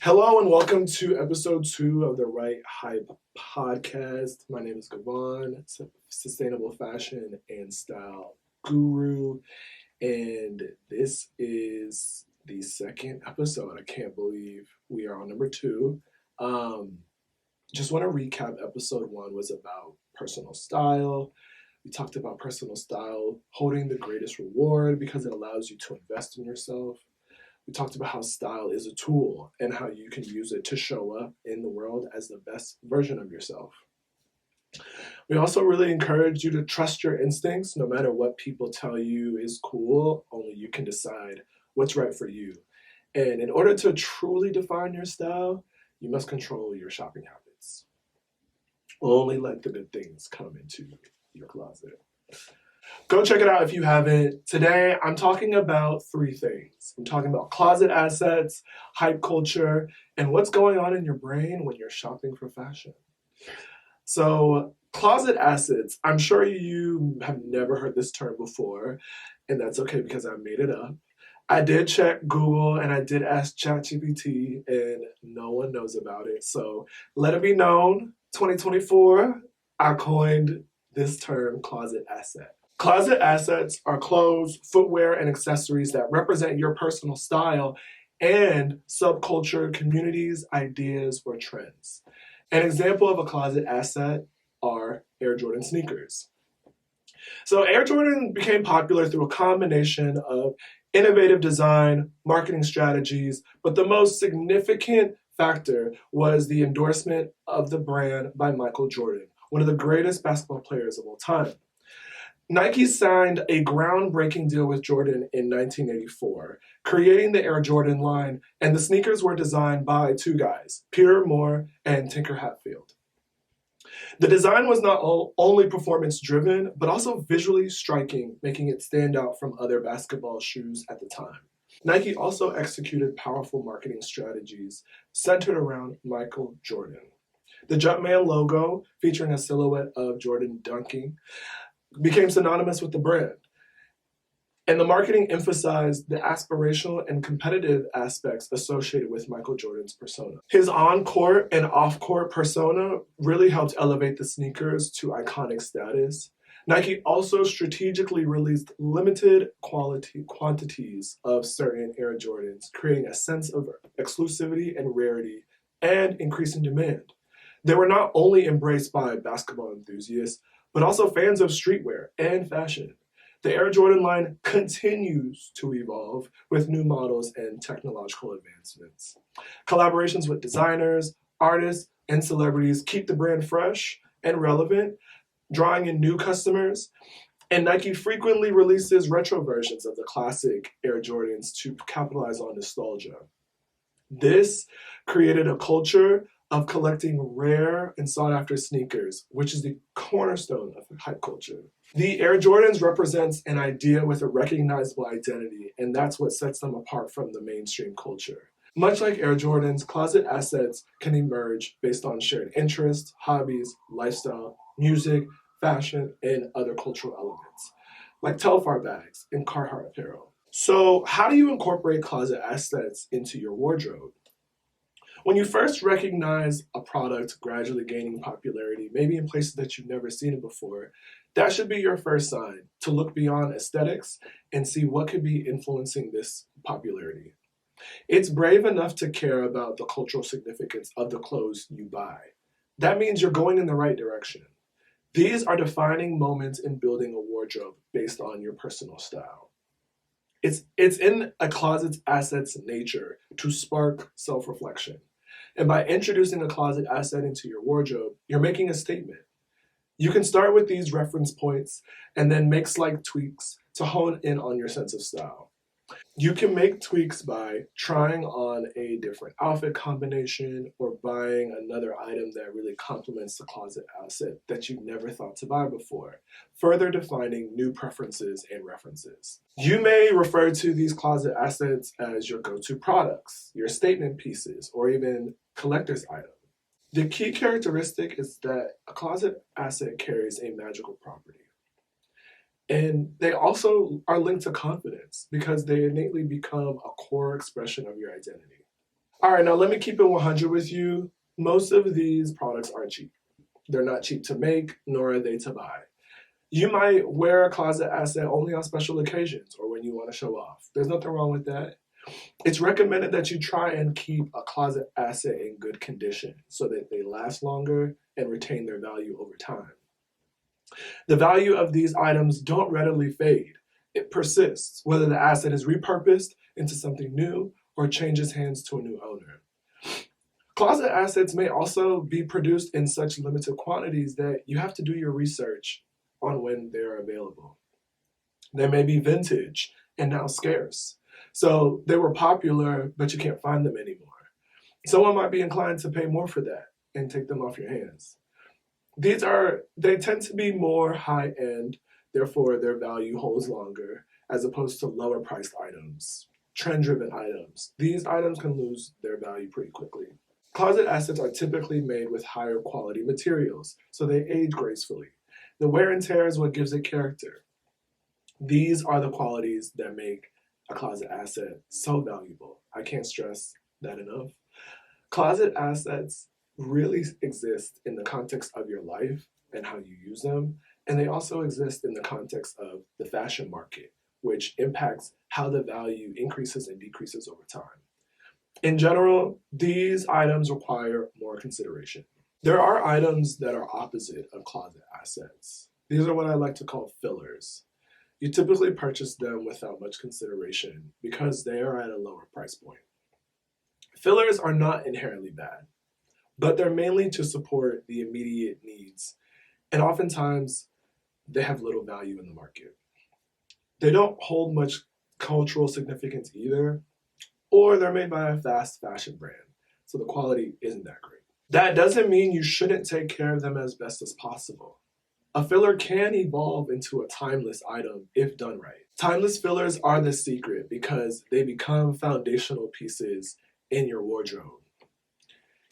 Hello and welcome to episode 2 of the Right Hype podcast. My name is Gavon, sustainable fashion and style guru, and this is the second episode. I can't believe we are on number 2. Just want to recap. Episode 1 was about personal style. We talked about personal style holding the greatest reward because it allows you to invest in yourself. We talked about how style is a tool and how you can use it to show up in the world as the best version of yourself. We also really encourage you to trust your instincts. No matter what people tell you is cool, only you can decide what's right for you. And in order to truly define your style, you must control your shopping habits. Only let the good things come into your closet. Go check it out if you haven't. Today, I'm talking about 3 things. I'm talking about closet assets, hype culture, and what's going on in your brain when you're shopping for fashion. So, closet assets, I'm sure you have never heard this term before, and that's okay because I made it up. I did check Google and I did ask ChatGPT, and no one knows about it. So, let it be known, 2024, I coined this term closet asset. Closet assets are clothes, footwear, and accessories that represent your personal style and subculture, communities, ideas, or trends. An example of a closet asset are Air Jordan sneakers. So Air Jordan became popular through a combination of innovative design, marketing strategies, but the most significant factor was the endorsement of the brand by Michael Jordan, one of the greatest basketball players of all time. Nike signed a groundbreaking deal with Jordan in 1984, creating the Air Jordan line, and the sneakers were designed by 2 guys, Peter Moore and Tinker Hatfield. The design was not only performance-driven, but also visually striking, making it stand out from other basketball shoes at the time. Nike also executed powerful marketing strategies centered around Michael Jordan. The Jumpman logo, featuring a silhouette of Jordan dunking, became synonymous with the brand. And the marketing emphasized the aspirational and competitive aspects associated with Michael Jordan's persona. His on-court and off-court persona really helped elevate the sneakers to iconic status. Nike also strategically released limited quantities of certain Air Jordans, creating a sense of exclusivity and rarity and increasing demand. They were not only embraced by basketball enthusiasts, but also fans of streetwear and fashion. The Air Jordan line continues to evolve with new models and technological advancements. Collaborations with designers, artists, and celebrities keep the brand fresh and relevant, drawing in new customers. And Nike frequently releases retro versions of the classic Air Jordans to capitalize on nostalgia. This created a culture of collecting rare and sought-after sneakers, which is the cornerstone of hype culture. The Air Jordans represents an idea with a recognizable identity, and that's what sets them apart from the mainstream culture. Much like Air Jordans, closet assets can emerge based on shared interests, hobbies, lifestyle, music, fashion, and other cultural elements, like Telfar bags and Carhartt apparel. So, how do you incorporate closet assets into your wardrobe? When you first recognize a product gradually gaining popularity, maybe in places that you've never seen it before, that should be your first sign to look beyond aesthetics and see what could be influencing this popularity. It's brave enough to care about the cultural significance of the clothes you buy. That means you're going in the right direction. These are defining moments in building a wardrobe based on your personal style. It's in a closet's asset's nature to spark self-reflection. And by introducing a closet asset into your wardrobe, you're making a statement. You can start with these reference points and then make slight tweaks to hone in on your sense of style. You can make tweaks by trying on a different outfit combination or buying another item that really complements the closet asset that you never thought to buy before, further defining new preferences and references. You may refer to these closet assets as your go-to products, your statement pieces, or even collector's items. The key characteristic is that a closet asset carries a magical property. And they also are linked to confidence because they innately become a core expression of your identity. All right, now let me keep it 100 with you. Most of these products aren't cheap. They're not cheap to make, nor are they to buy. You might wear a closet asset only on special occasions or when you want to show off. There's nothing wrong with that. It's recommended that you try and keep a closet asset in good condition so that they last longer and retain their value over time. The value of these items don't readily fade. It persists, whether the asset is repurposed into something new or changes hands to a new owner. Closet assets may also be produced in such limited quantities that you have to do your research on when they're available. They may be vintage and now scarce. So they were popular, but you can't find them anymore. Someone might be inclined to pay more for that and take them off your hands. They tend to be more high end, therefore their value holds longer, as opposed to lower priced items, trend driven items. These items can lose their value pretty quickly. Closet assets are typically made with higher quality materials, so they age gracefully. The wear and tear is what gives it character. These are the qualities that make a closet asset so valuable. I can't stress that enough. Closet assets really exist in the context of your life and how you use them, and they also exist in the context of the fashion market, which impacts how the value increases and decreases over time. In general, these items require more consideration. There are items that are opposite of closet assets. These are what I like to call fillers. You typically purchase them without much consideration because they are at a lower price point. Fillers are not inherently bad, but they're mainly to support the immediate needs, and oftentimes they have little value in the market. They don't hold much cultural significance either, or they're made by a fast fashion brand, so the quality isn't that great. That doesn't mean you shouldn't take care of them as best as possible. A filler can evolve into a timeless item if done right. Timeless fillers are the secret because they become foundational pieces in your wardrobe.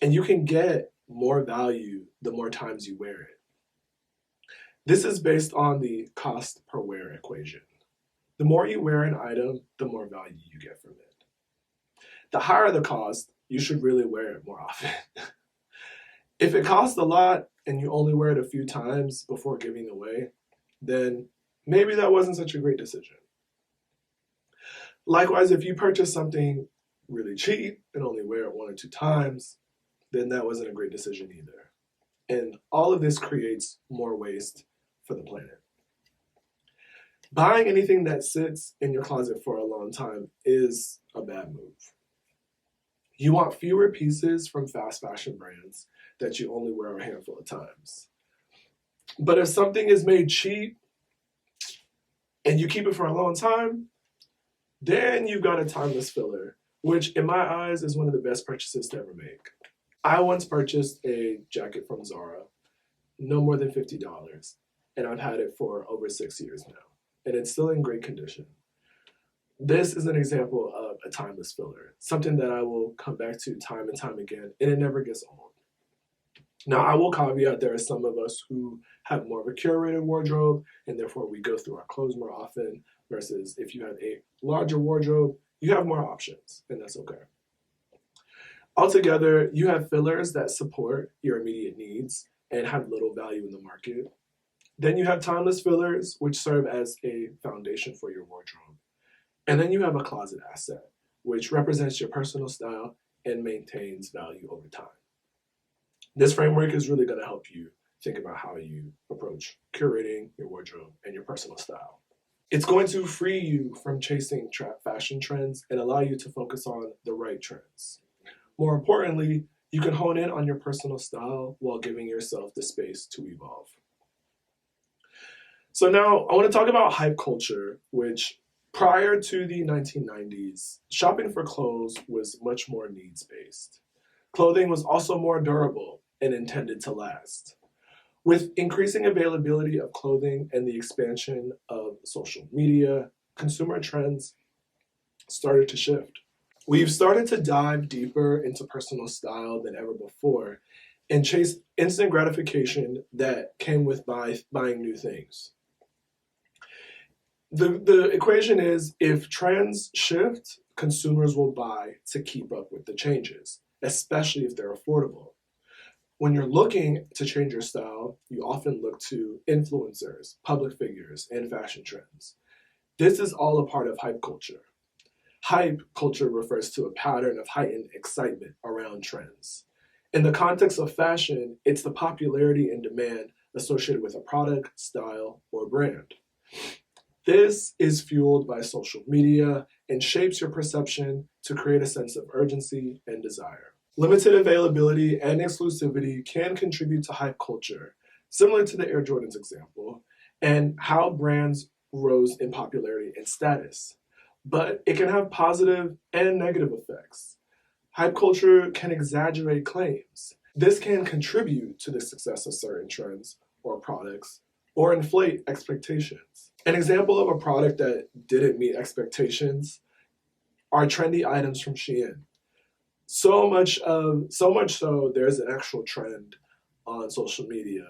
And you can get more value the more times you wear it. This is based on the cost per wear equation. The more you wear an item, the more value you get from it. The higher the cost, you should really wear it more often. If it costs a lot and you only wear it a few times before giving it away, then maybe that wasn't such a great decision. Likewise, if you purchase something really cheap and only wear it 1 or 2 times, then that wasn't a great decision either. And all of this creates more waste for the planet. Buying anything that sits in your closet for a long time is a bad move. You want fewer pieces from fast fashion brands that you only wear a handful of times. But if something is made cheap and you keep it for a long time, then you've got a timeless filler, which in my eyes is one of the best purchases to ever make. I once purchased a jacket from Zara, no more than $50, and I've had it for over 6 years now, and it's still in great condition. This is an example of a timeless filler, something that I will come back to time and time again, and it never gets old. Now, I will caveat there are some of us who have more of a curated wardrobe, and therefore we go through our clothes more often, versus if you have a larger wardrobe, you have more options, and that's okay. Altogether, you have fillers that support your immediate needs and have little value in the market. Then you have timeless fillers, which serve as a foundation for your wardrobe. And then you have a closet asset, which represents your personal style and maintains value over time. This framework is really going to help you think about how you approach curating your wardrobe and your personal style. It's going to free you from chasing fashion trends and allow you to focus on the right trends. More importantly, you can hone in on your personal style while giving yourself the space to evolve. So now I want to talk about hype culture, which prior to the 1990s, shopping for clothes was much more needs-based. Clothing was also more durable and intended to last. With increasing availability of clothing and the expansion of social media, consumer trends started to shift. We've started to dive deeper into personal style than ever before and chase instant gratification that came with buying new things. The equation is if trends shift consumers will buy to keep up with the changes, especially if they're affordable. When you're looking to change your style, you often look to influencers, public figures, and fashion trends. This is all a part of hype culture. Hype culture refers to a pattern of heightened excitement around trends. In the context of fashion, it's the popularity and demand associated with a product, style, or brand. This is fueled by social media and shapes your perception to create a sense of urgency and desire. Limited availability and exclusivity can contribute to hype culture, similar to the Air Jordans example, and how brands rose in popularity and status. But it can have positive and negative effects. Hype culture can exaggerate claims. This can contribute to the success of certain trends or products or inflate expectations. An example of a product that didn't meet expectations are trendy items from Shein. So much so there's an actual trend on social media,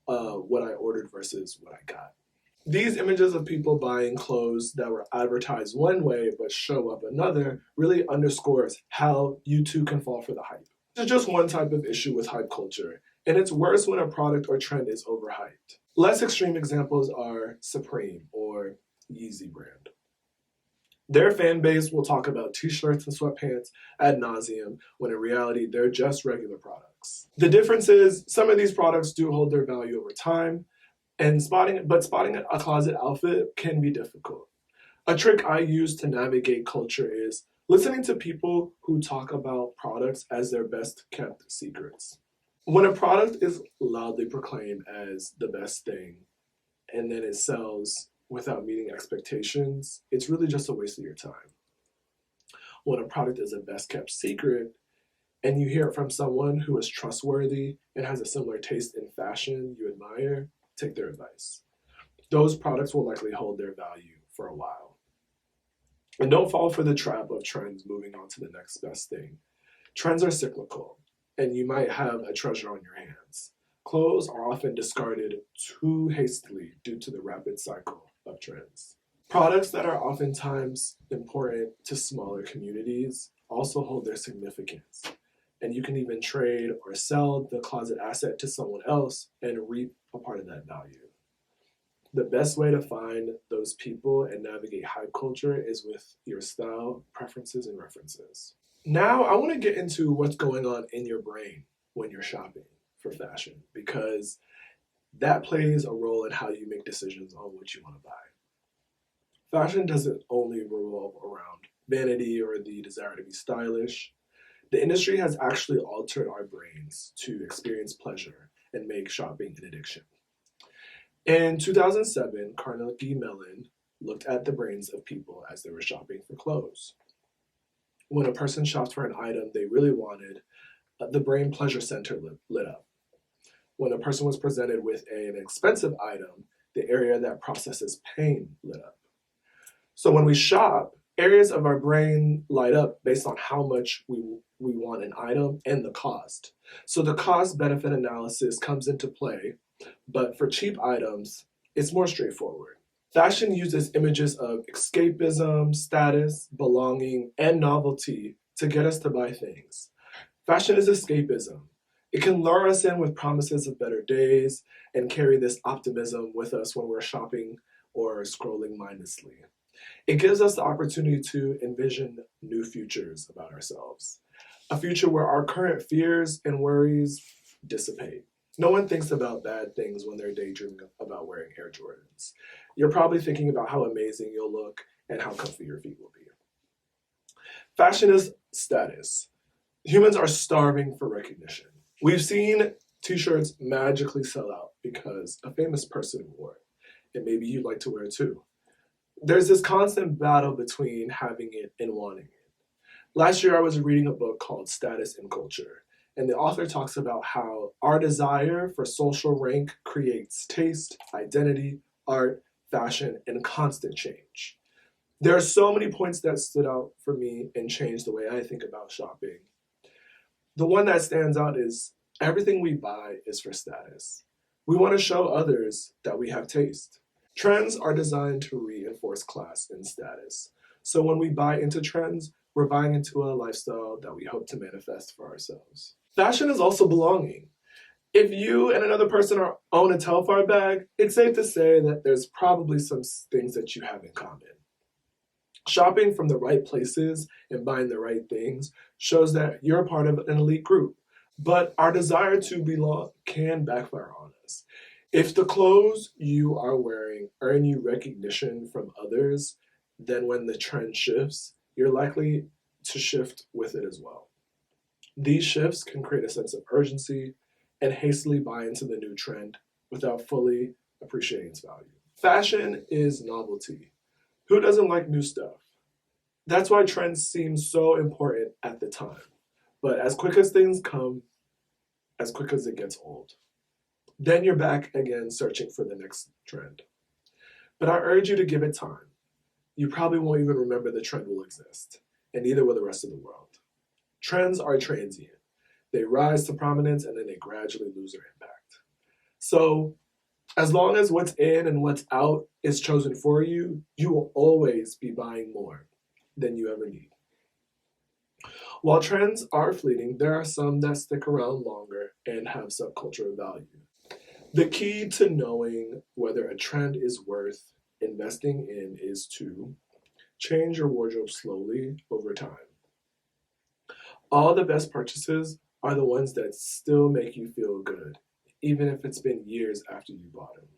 what I ordered versus what I got. These images of people buying clothes that were advertised one way but show up another really underscores how you too can fall for the hype. This is just one type of issue with hype culture, and it's worse when a product or trend is overhyped. Less extreme examples are Supreme or Yeezy brand. Their fan base will talk about t-shirts and sweatpants ad nauseum when in reality they're just regular products. The difference is some of these products do hold their value over time, and spotting a closet outfit can be difficult. A trick I use to navigate culture is listening to people who talk about products as their best kept secrets. When a product is loudly proclaimed as the best thing and then it sells without meeting expectations, it's really just a waste of your time. When a product is a best kept secret and you hear it from someone who is trustworthy and has a similar taste in fashion you admire, take their advice. Those products will likely hold their value for a while. And don't fall for the trap of trends moving on to the next best thing. Trends are cyclical, and you might have a treasure on your hands. Clothes are often discarded too hastily due to the rapid cycle of trends. Products that are oftentimes important to smaller communities also hold their significance, and you can even trade or sell the closet asset to someone else and reap a part of that value. The best way to find those people and navigate hype culture is with your style, preferences, and references. Now, I want to get into what's going on in your brain when you're shopping for fashion, because that plays a role in how you make decisions on what you want to buy. Fashion doesn't only revolve around vanity or the desire to be stylish. The industry has actually altered our brains to experience pleasure and make shopping an addiction. In 2007, Carnegie Mellon looked at the brains of people as they were shopping for clothes. When a person shopped for an item they really wanted, the brain pleasure center lit up. When a person was presented with an expensive item, the area that processes pain lit up. So when we shop, areas of our brain light up based on how much we want an item and the cost. So the cost-benefit analysis comes into play, but for cheap items, it's more straightforward. Fashion uses images of escapism, status, belonging, and novelty to get us to buy things. Fashion is escapism. It can lure us in with promises of better days and carry this optimism with us when we're shopping or scrolling mindlessly. It gives us the opportunity to envision new futures about ourselves, a future where our current fears and worries dissipate. No one thinks about bad things when they're daydreaming about wearing Air Jordans. You're probably thinking about how amazing you'll look and how comfy your feet will be. Fashion is status. Humans are starving for recognition. We've seen t-shirts magically sell out because a famous person wore it, and maybe you'd like to wear it too. There's this constant battle between having it and wanting it. Last year I was reading a book called Status and Culture, and the author talks about how our desire for social rank creates taste, identity, art, fashion, and constant change. There are so many points that stood out for me and changed the way I think about shopping. The one that stands out is everything we buy is for status. We want to show others that we have taste. Trends are designed to reinforce class and status. So when we buy into trends, we're buying into a lifestyle that we hope to manifest for ourselves. Fashion is also belonging. If you and another person own a Telfar bag, it's safe to say that there's probably some things that you have in common. Shopping from the right places and buying the right things shows that you're a part of an elite group. But our desire to belong can backfire on us. If the clothes you are wearing earn you recognition from others, then when the trend shifts, you're likely to shift with it as well. These shifts can create a sense of urgency and hastily buy into the new trend without fully appreciating its value. Fashion is novelty. Who doesn't like new stuff? That's why trends seem so important at the time. But as quick as things come, as quick as it gets old, then you're back again searching for the next trend. But I urge you to give it time. You probably won't even remember the trend will exist, and neither will the rest of the world. Trends are transient. They rise to prominence and then they gradually lose their impact. So, as long as what's in and what's out is chosen for you, you will always be buying more than you ever need. While trends are fleeting, there are some that stick around longer and have subcultural value. The key to knowing whether a trend is worth investing in is to change your wardrobe slowly over time. All the best purchases are the ones that still make you feel good, even if it's been years after you bought them.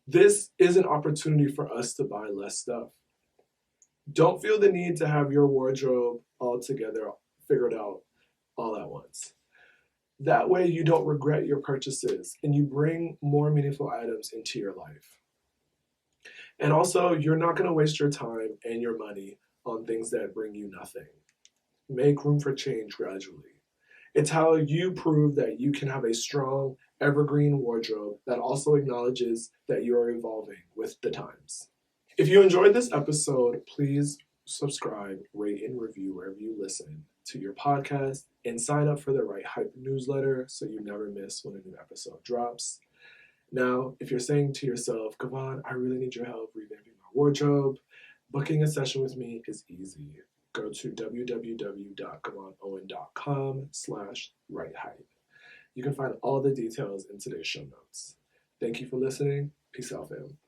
This is an opportunity for us to buy less stuff. Don't feel the need to have your wardrobe all together, figured out all at once. That way you don't regret your purchases and you bring more meaningful items into your life. And also, you're not going to waste your time and your money on things that bring you nothing. Make room for change gradually. It's how you prove that you can have a strong, evergreen wardrobe that also acknowledges that you are evolving with the times. If you enjoyed this episode, please subscribe, rate, and review wherever you listen to your podcast, and sign up for the Right Hype newsletter so you never miss when a new episode drops. Now, if you're saying to yourself, Kavan, I really need your help revamping my wardrobe, booking a session with me is easy. Go to www.kavanowen.com/righthype. You can find all the details in today's show notes. Thank you for listening. Peace out, fam.